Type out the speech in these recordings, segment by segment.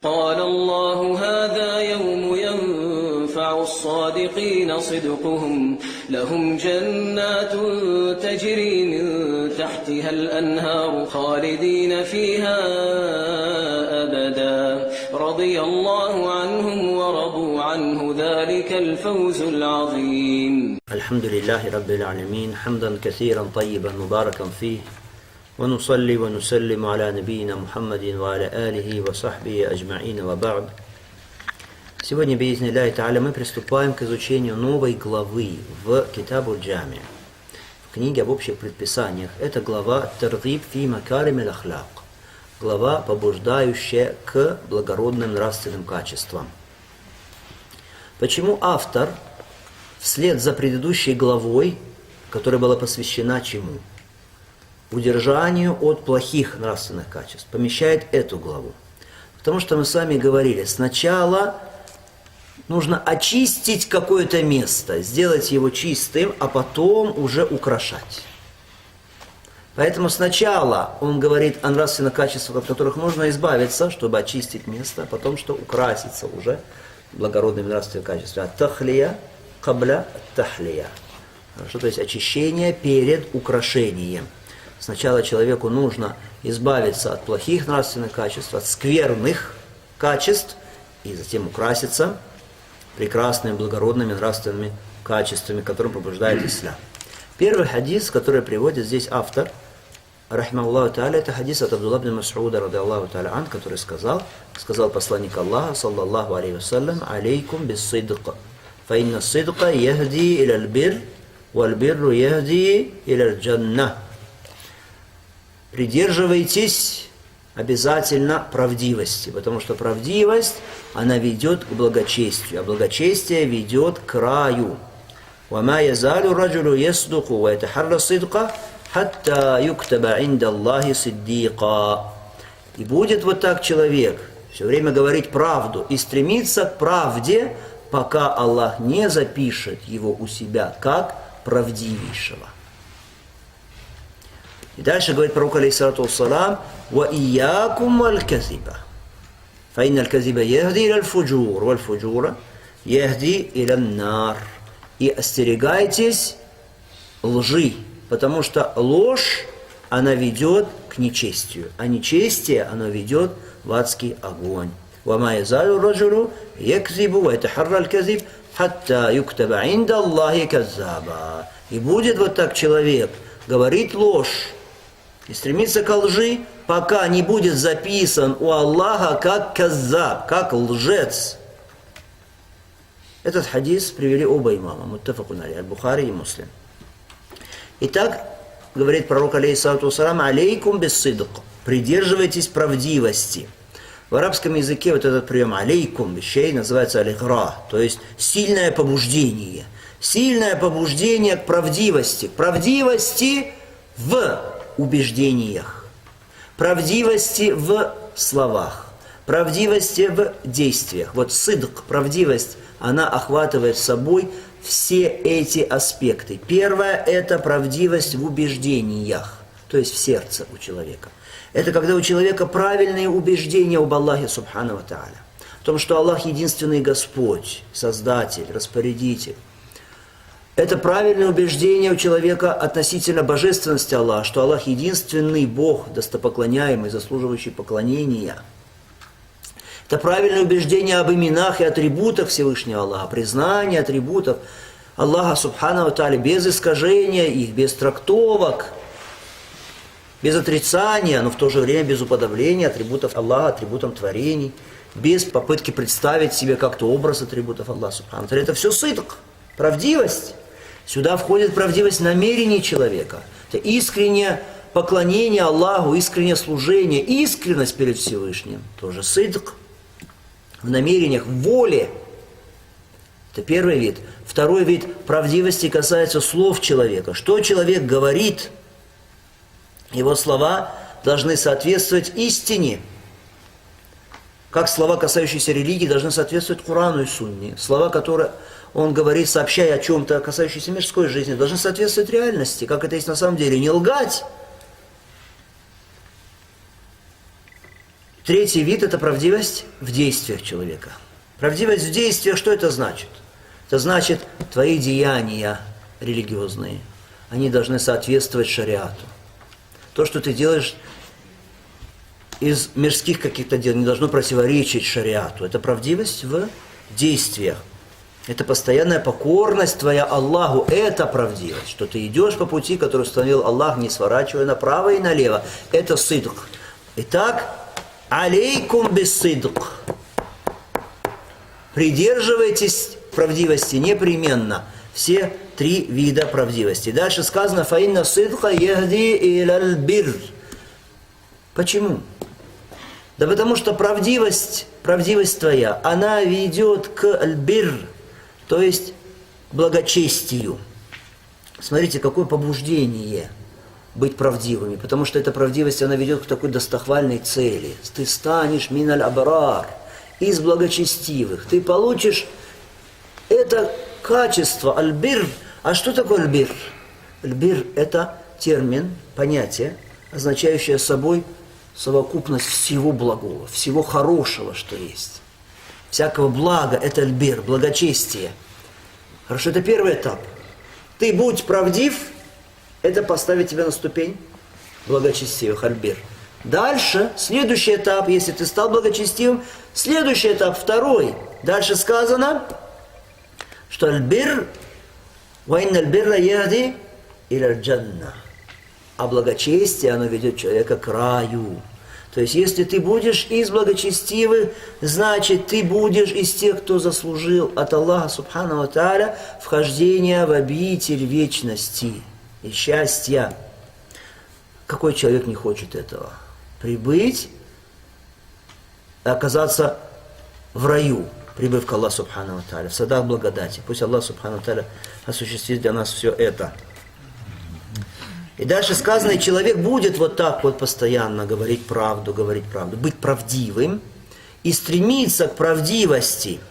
قال الله هذا يوم ينفع الصادقين صدقهم لهم جنات تجري من تحتها الأنهار خالدين فيها أبدا رضي الله عنهم ورضوا عنه ذلك الفوز العظيم. الحمد لله رب العالمين حمدا كثيرا طيبا مباركا فيه ونصلي ونسلم على نبينا محمد وعلى آله وصحبه أجمعين وبعد. Сегодня, биизни Аллахи Та'аля, мы приступаем к изучению новой главы в Китабу Джами, в книге об общих предписаниях. Это глава Таргиб фи макарим аль-ахляк, глава, побуждающая к благородным нравственным качествам. Почему автор, вслед за предыдущей главой, которая была посвящена чему? Удержанию от плохих нравственных качеств, помещает эту главу? Потому что мы с вами говорили, сначала нужно очистить какое-то место, сделать его чистым, а потом уже украшать. Поэтому сначала он говорит о нравственных качествах, от которых можно избавиться, чтобы очистить место, а потом что украситься уже благородными нравственными качествами. Ат-тахлия кабля ат-тахлия. То есть очищение перед украшением. Сначала человеку нужно избавиться от плохих нравственных качеств, от скверных качеств, и затем украситься прекрасными, благородными нравственными качествами, которым побуждает ислам. Первый хадис, который приводит здесь автор, рахимахуллаху та'аля, это хадис от Абдулла ибн Мас'уда, ради Аллаху та'аля ан, который сказал посланник Аллаха, саллаллаху алейхи вассалям, алейкум бис-сидқ, фа инна сидqa яхди иля бир, валь бирру яхди иля джанна. Придерживайтесь обязательно правдивости, потому что правдивость, она ведет к благочестию, а благочестие ведет к раю. وَمَا يَزَالُ الرَّجُلُ يَصْدُقُ وَيَتَحَرَّ الصِّدْقَ حَتَّى يُكْتَبَ عِنْدَ اللَّهِ صِدِّيقًا. И будет вот так человек все время говорить правду и стремиться к правде, пока Аллах не запишет его у себя как правдивейшего. И дальше говорит пророк, алейхиссалату вассалам, وَإِيَّاكُمْ وَالْكَذِبَ فَإِنَّ الْكَذِبَ يَهْدِي إِلَى الْفُجُورِ وَالْفُجُورَ يَهْدِي إِلَى النَّارِ. И остерегайтесь лжи, потому что ложь, она ведет к нечестию, а нечестие, оно ведет в адский огонь. وَمَا يَزَالُ الرَّجُلُ يَكْذِبُ وَيَتَحَرَّى الْكَذِبَ حَتَّى يُكْتَبَ عِنْدَ اللَّهِ كَذَّابًا. И будет вот так человек говорить ложь и стремиться к лжи, пока не будет записан у Аллаха как каззаб, как лжец. Этот хадис привели оба имама, муттафакун алейхи, аль-Бухари и Муслим. Итак, говорит пророк, алейхиссалату вассалам, алейкум бис-сидқ, придерживайтесь правдивости. В арабском языке вот этот прием алейкум вещей называется аль-игра, то есть сильное побуждение. Сильное побуждение к правдивости в убеждениях, правдивости в словах, правдивости в действиях. Вот сидк, правдивость, она охватывает собой все эти аспекты. Первое – это правдивость в убеждениях, то есть в сердце у человека. Это когда у человека правильные убеждения об Аллахе субхану ва тааля, в том, что Аллах единственный Господь, Создатель, Распорядитель. Это правильное убеждение у человека относительно божественности Аллаха, что Аллах единственный Бог, достопоклоняемый, заслуживающий поклонения. Это правильное убеждение об именах и атрибутах Всевышнего Аллаха, признание атрибутов Аллаха субхану ва тааля без искажения их, без трактовок, без отрицания, но в то же время без уподобления атрибутов Аллаха, атрибутам творений, без попытки представить себе как-то образ атрибутов Аллаха субхану ва тааля. Это все сидк, правдивость. Сюда входит правдивость намерений человека. Это искреннее поклонение Аллаху, искреннее служение, искренность перед Всевышним. Тоже сидк. В намерениях, в воле. Это первый вид. Второй вид правдивости касается слов человека. Что человек говорит, его слова должны соответствовать истине. Как слова, касающиеся религии, должны соответствовать Корану и Сунне. Слова, которые он говорит, сообщая о чем-то, касающемся мирской жизни, должны соответствовать реальности, как это есть на самом деле. Не лгать, Третий вид – это правдивость в действиях человека. Правдивость в действиях, что это значит? Это значит, твои деяния религиозные, они должны соответствовать шариату. То, что ты делаешь из мирских каких-то дел, не должно противоречить шариату. Это правдивость в действиях. Это постоянная покорность твоя Аллаху. Это правдивость. Что ты идешь по пути, который установил Аллах, не сворачивая направо и налево. Это сидк. Итак, алейкум биссидк. Придерживайтесь правдивости непременно. Все три вида правдивости. Дальше сказано «Фаинна сидка ехди иляль бир». Почему? Да потому что правдивость твоя, она ведет к аль-бир, то есть благочестию. Смотрите, какое побуждение быть правдивыми, потому что эта правдивость, она ведет к такой достохвальной цели. Ты станешь миналь абрар, из благочестивых. Ты получишь это качество аль-бир. А что такое аль-бир? Аль-бир – это термин, понятие, означающее собой совокупность всего благого, всего хорошего, что есть. Всякого блага – это аль-бир, благочестие. Хорошо, это первый этап. Ты будь правдив, это поставит тебя на ступень благочестивых, аль-бир. Дальше, следующий этап, если ты стал благочестивым, следующий этап, второй. Дальше сказано, что аль-бир, ва инна аль-бирра яхди иля аль-джанна. А благочестие, оно ведет человека к раю. То есть, если ты будешь из благочестивых, значит, ты будешь из тех, кто заслужил от Аллаха, субхану ва тааля, вхождение в обитель вечности и счастья. Какой человек не хочет этого? Прибыть, оказаться в раю, прибыв к Аллаху, субхану ва тааля, в садах благодати. Пусть Аллах, субхану ва тааля, осуществит для нас все это. И дальше сказано, и человек будет вот так вот постоянно говорить правду, быть правдивым и стремиться к правдивости.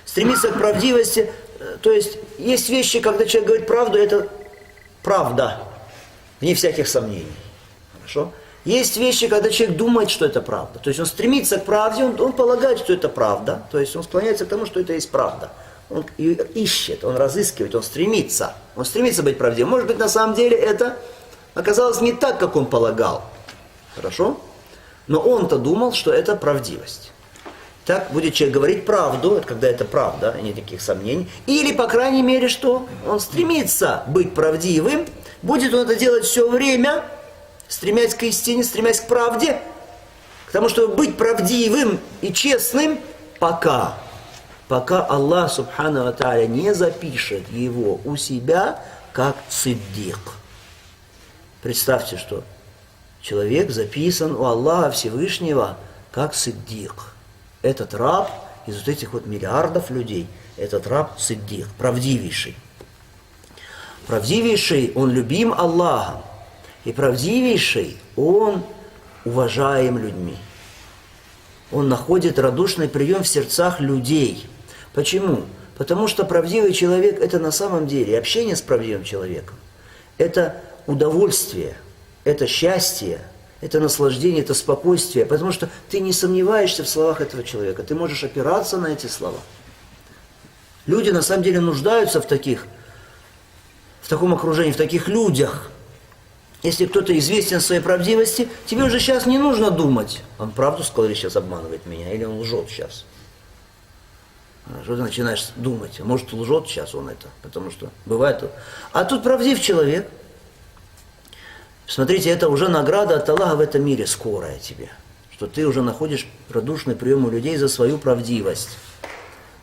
Стремиться к правдивости, то есть вещи, когда человек говорит правду, это правда, вне всяких сомнений. Хорошо? Есть вещи, когда человек думает, что это правда. То есть он стремится к правде, он полагает, что это правда. То есть он склоняется к тому, что это есть правда. Он ищет, он разыскивает, он стремится быть правдивым. Может быть, на самом деле это оказалось не так, как он полагал. Хорошо? Но он-то думал, что это правдивость. Так будет человек говорить правду, когда это правда, никаких сомнений. Или, по крайней мере, что он стремится быть правдивым. Будет он это делать все время, стремясь к истине, стремясь к правде. К тому, чтобы быть правдивым и честным, пока Аллах, субхану ва тааля, не запишет его у себя как сиддик. Представьте, что человек записан у Аллаха Всевышнего как сиддик. Этот раб из вот этих вот миллиардов людей, этот раб сиддик, правдивейший. Правдивейший, он любим Аллахом. И правдивейший, он уважаем людьми. Он находит радушный прием в сердцах людей. Почему? Потому что правдивый человек – это на самом деле общение с правдивым человеком. Это удовольствие, это счастье, это наслаждение, это спокойствие, потому что ты не сомневаешься в словах этого человека, ты можешь опираться на эти слова. Люди на самом деле нуждаются в таком окружении, в таких людях. Если кто-то известен в своей правдивости, тебе уже сейчас не нужно думать, он правду сказал или сейчас обманывает меня, или он лжет сейчас. Что ты начинаешь думать, а может лжет сейчас он это, потому что бывает. А тут правдив человек. Смотрите, это уже награда от Аллаха в этом мире, скорая тебе. Что ты уже находишь радушный прием у людей за свою правдивость.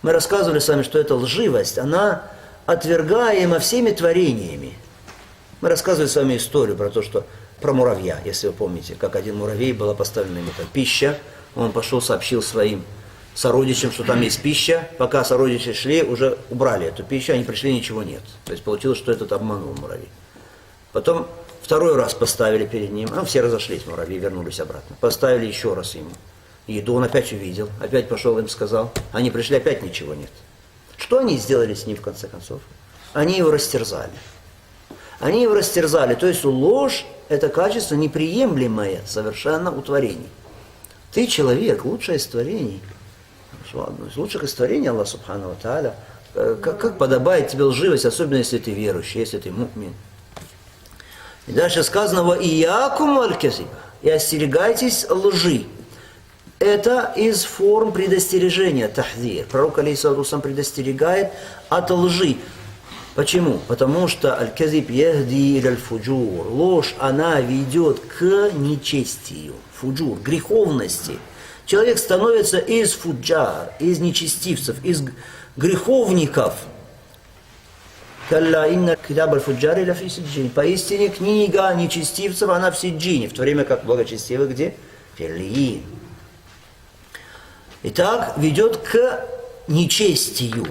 Мы рассказывали с вами, что эта лживость, она отвергаема всеми творениями. Мы рассказывали с вами историю про муравья, если вы помните, как один муравей, была поставлена ему там пища, он пошел, сообщил своим сородичам, что там есть пища, пока сородичи шли, уже убрали эту пищу, они пришли, ничего нет. То есть получилось, что этот обманул муравей. Потом второй раз поставили перед ним, все разошлись, муравьи, вернулись обратно. Поставили еще раз ему еду, он опять увидел, опять пошел им сказал, они пришли, опять ничего нет. Что они сделали с ним в конце концов? Они его растерзали. Они его растерзали, то есть ложь – это качество неприемлемое совершенно у творений. Ты человек, лучшее из творений. Одно из лучших из творений Аллах Субхану ва Тааля. Как подобает тебе лживость, особенно если ты верующий, если ты му'мин. И дальше сказано: «Ва иякум валь-казиб», и остерегайтесь лжи. Это из форм предостережения, тахдир. Пророк алейхиссалату вассалям предостерегает от лжи. Почему? Потому что аль-казиб яхди иль аль-фуджур. Ложь, она ведет к нечестию. Фуджур, греховности. Человек становится из фуджар, из нечестивцев, из греховников. Калла инна китаб аль-фуджар иля фи сиджин. Поистине книга нечестивцев, она в сиджине, в то время как благочестивых где? Филиин. Итак, ведет к нечестию.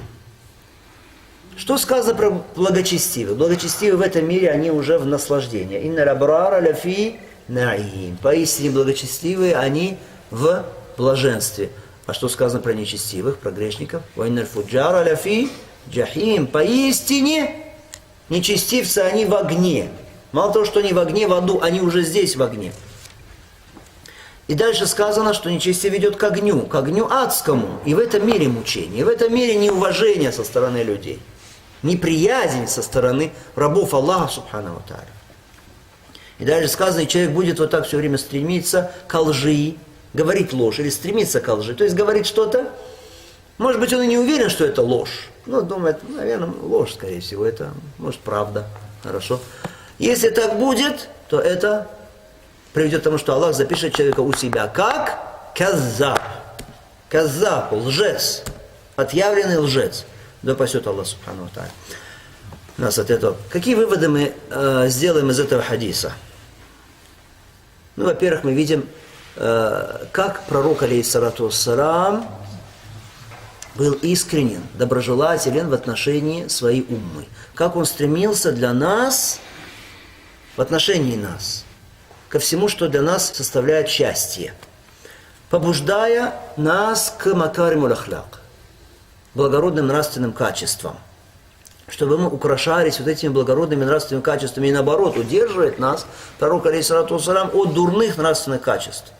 Что сказано про благочестивых? Благочестивые в этом мире, они уже в наслаждении. Инна рабрара ляфи наим. Поистине благочестивые, они в блаженстве. А что сказано про нечестивых, про грешников? Ва инна фуджара ляфи джахим. Поистине нечестивцы, они в огне. Мало того, что они в огне, в аду, они уже здесь в огне. И дальше сказано, что нечестие ведет к огню адскому. И в этом мире мучение, и в этом мире неуважение со стороны людей. Неприязнь со стороны рабов Аллаха Субхану ва Тааля. И дальше сказано, и человек будет вот так все время стремиться к лжи, говорить ложь или стремиться к лжи. То есть говорит что-то, может быть, он и не уверен, что это ложь. Но думает, наверное, ложь, скорее всего, это, может, правда. Хорошо. Если так будет, то это приведет к тому, что Аллах запишет человека у себя как каззаб. Каззаб, лжец, отъявленный лжец. Да пасет Аллах Субхану ва Тааля нас от этого. Какие выводы мы сделаем из этого хадиса? Ну, во-первых, мы видим, как пророк, алейхиссалату вассалам, был искренен, доброжелателен в отношении своей уммы. Как он стремился для нас, в отношении нас, ко всему, что для нас составляет счастье, побуждая нас к макаримуль ахляк, благородным нравственным качествам, чтобы мы украшались вот этими благородными нравственными качествами и наоборот удерживает нас, пророк алейхиссалату вассалам, от дурных нравственных качеств.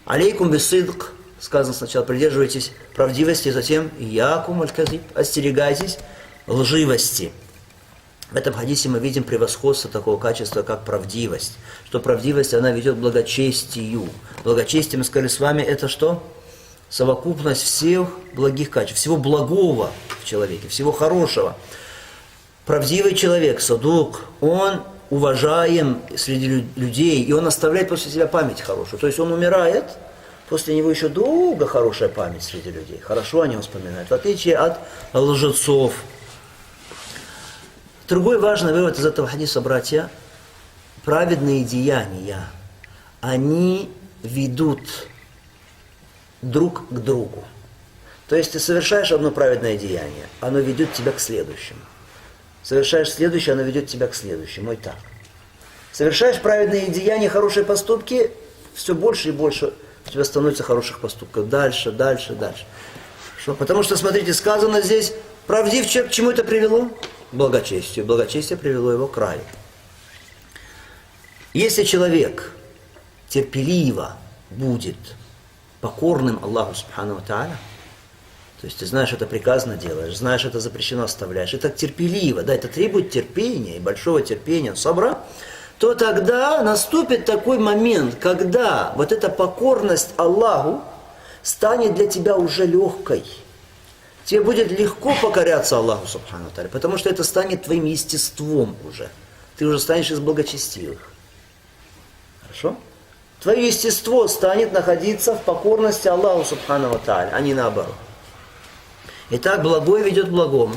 Алейкум бисидк, сказано сначала, придерживайтесь правдивости, затем иякум аль-казиб, остерегайтесь лживости. В этом хадисе мы видим превосходство такого качества, как правдивость. Что правдивость, она ведет к благочестию. Благочестие, мы сказали с вами, это что? Совокупность всех благих качеств, всего благого в человеке, всего хорошего. Правдивый человек, садук, он уважаем среди людей, и он оставляет после себя память хорошую. То есть он умирает, после него еще долго хорошая память среди людей. Хорошо они вспоминают, в отличие от лжецов. Другой важный вывод из этого хадиса, братья, праведные деяния, они ведут друг к другу. То есть ты совершаешь одно праведное деяние, оно ведет тебя к следующему. Совершаешь следующее, оно ведет тебя к следующему. И так. Совершаешь праведные деяния, хорошие поступки, все больше и больше у тебя становится хороших поступков. Дальше, дальше, дальше. Что? Потому что, смотрите, сказано здесь, правдив человек, к чему это привело? Благочестию. Благочестие привело его к краю. Если человек терпеливо будет покорным Аллаху Субхану ва Тааля, то есть ты знаешь, это приказано делаешь, знаешь, это запрещено оставляешь, и так терпеливо, да, это требует терпения, и большого терпения, сабра, то тогда наступит такой момент, когда вот эта покорность Аллаху станет для тебя уже легкой. Тебе будет легко покоряться Аллаху Субхану ва Тааля, потому что это станет твоим естеством уже. Ты уже станешь из благочестивых. Хорошо? Твое естество станет находиться в покорности Аллаху Субхану ва Тааля, а не наоборот. Итак, благое ведет к благому.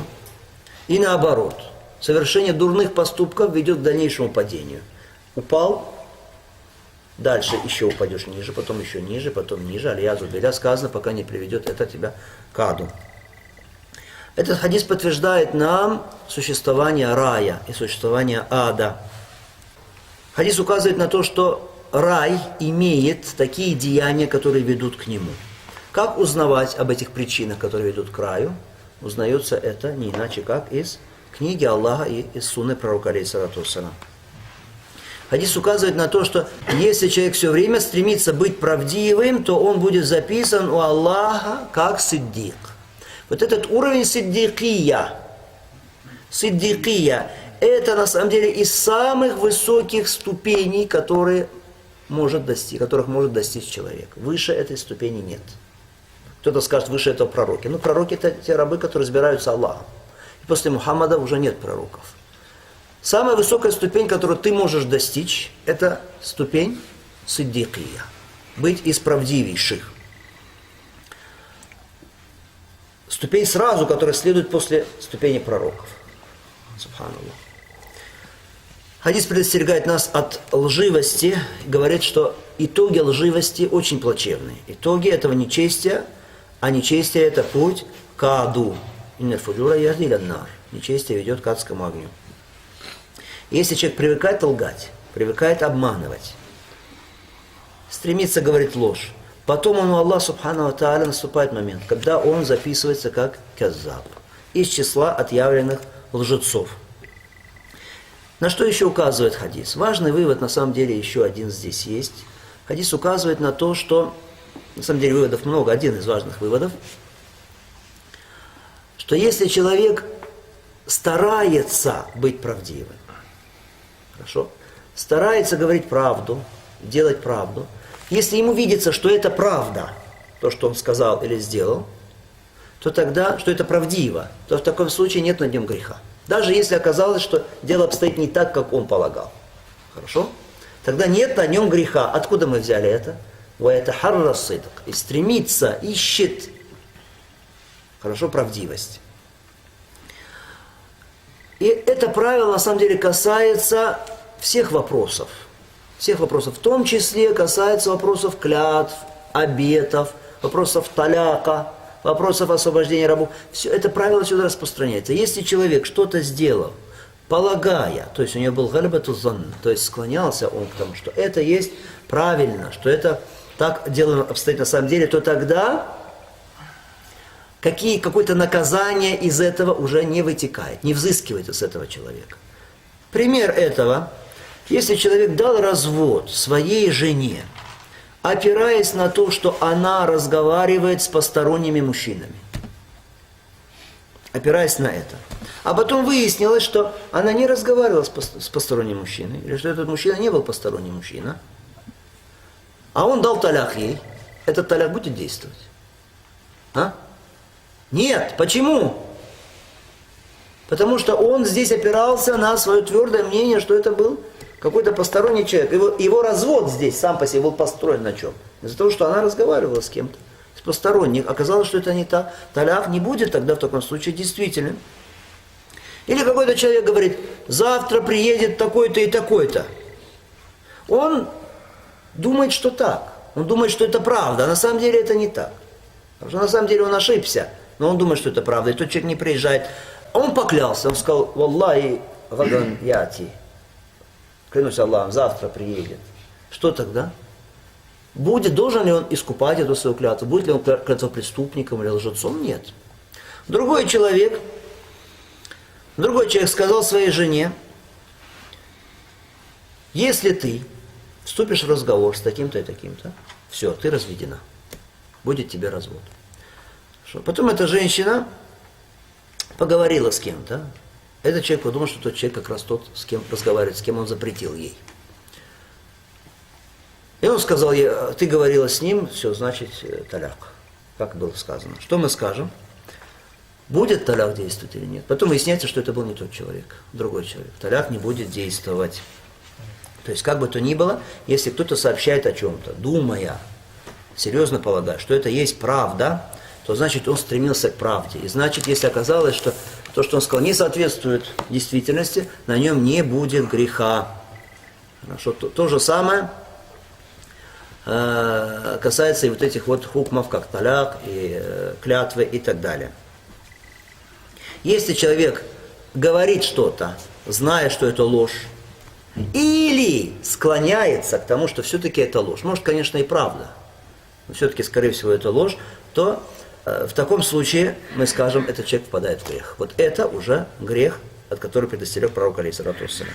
И наоборот. Совершение дурных поступков ведет к дальнейшему падению. Упал, дальше еще упадешь ниже, потом еще ниже, потом ниже. Аль-язу билля, сказано, пока не приведет это тебя к аду. Этот хадис подтверждает нам существование рая и существование ада. Хадис указывает на то, что рай имеет такие деяния, которые ведут к нему. Как узнавать об этих причинах, которые ведут к раю? Узнается это не иначе, как из книги Аллаха и из сунны пророка, алейхиссалату вассалам. Хадис указывает на то, что если человек все время стремится быть правдивым, то он будет записан у Аллаха как сиддик. Вот этот уровень сиддикия, это на самом деле из самых высоких ступеней, которых может достичь человек. Выше этой ступени нет. Кто-то скажет, выше этого пророки. Ну, пророки это те рабы, которые разбираются Аллахом. И после Мухаммада уже нет пророков. Самая высокая ступень, которую ты можешь достичь, это ступень сиддикия. Быть из правдивейших. Ступень сразу, которая следует после ступени пророков. Субханаллах. Хадис предостерегает нас от лживости, говорит, что итоги лживости очень плачевные. Итоги этого нечестия, а нечестие это путь к аду. Нечестие ведет к адскому огню. Если человек привыкает лгать, привыкает обманывать, стремится говорить ложь, потом у Аллаха Субхану Тааля наступает момент, когда он записывается как каззаб, из числа отъявленных лжецов. На что еще указывает хадис? Важный вывод, на самом деле, еще один здесь есть. Хадис указывает на то, что, на самом деле, выводов много, один из важных выводов, что если человек старается быть правдивым, хорошо, старается говорить правду, делать правду, если ему видится, что это правда, то, что он сказал или сделал, то тогда, что это правдиво, то в таком случае нет над нем греха. Даже если оказалось, что дело обстоит не так, как он полагал. Хорошо? Тогда нет на нем греха. Откуда мы взяли это? Это харрасыдк. И стремится, ищет. Хорошо, правдивость. И это правило, на самом деле, касается всех вопросов. Всех вопросов. В том числе касается вопросов клятв, обетов, вопросов таляка, вопросов освобождения рабов. Все это правило сюда распространяется. Если человек что-то сделал, полагая, то есть у него был галибату занн, то есть склонялся он к тому, что это есть правильно, что это так дело обстоит на самом деле, то тогда какое-то наказание из этого уже не вытекает, не взыскивается с этого человека. Пример этого, если человек дал развод своей жене, опираясь на то, что она разговаривает с посторонними мужчинами. Опираясь на это. А потом выяснилось, что она не разговаривала с посторонним мужчиной, или что этот мужчина не был посторонним мужчина, а он дал таляк ей. Этот таляк будет действовать? А? Нет. Почему? Потому что он здесь опирался на свое твердое мнение, что это был какой-то посторонний человек. Его развод здесь сам по себе был построен на чем? Из-за того, что она разговаривала с кем-то, с посторонних. Оказалось, что это не так. Таляк не будет тогда в таком случае действительным. Или какой-то человек говорит, завтра приедет такой-то и такой-то. Он думает, что так. Он думает, что это правда, а на самом деле это не так. Потому что на самом деле он ошибся, но он думает, что это правда. И тот человек не приезжает. А он поклялся, он сказал, «Валлахи гадан яти». Клянусь Аллахом, завтра приедет. Что тогда? Должен ли он искупать эту свою клятву? Будет ли он клятвопреступником или лжецом? Нет. Другой человек сказал своей жене, если ты вступишь в разговор с таким-то и таким-то, все, ты разведена. Будет тебе развод. Потом эта женщина поговорила с кем-то. Этот человек подумал, что тот человек как раз тот, с кем разговаривает, с кем он запретил ей. И он сказал ей, ты говорила с ним, все, значит, таляк. Как было сказано. Что мы скажем? Будет таляк действовать или нет? Потом выясняется, что это был не тот человек, другой человек. Таляк не будет действовать. То есть, как бы то ни было, если кто-то сообщает о чем-то, думая, серьезно полагая, что это есть правда, то значит он стремился к правде. И значит, если оказалось, что то, что он сказал, не соответствует действительности, на нем не будет греха. Хорошо. То же самое касается и вот этих вот хукмов, как таляк, и клятвы и так далее. Если человек говорит что-то, зная, что это ложь, или склоняется к тому, что все-таки это ложь, может, конечно, и правда, но все-таки, скорее всего, это ложь, то в таком случае мы скажем, этот человек впадает в грех. Вот это уже грех, от которого предостерег пророк алейхиссалату вассалям.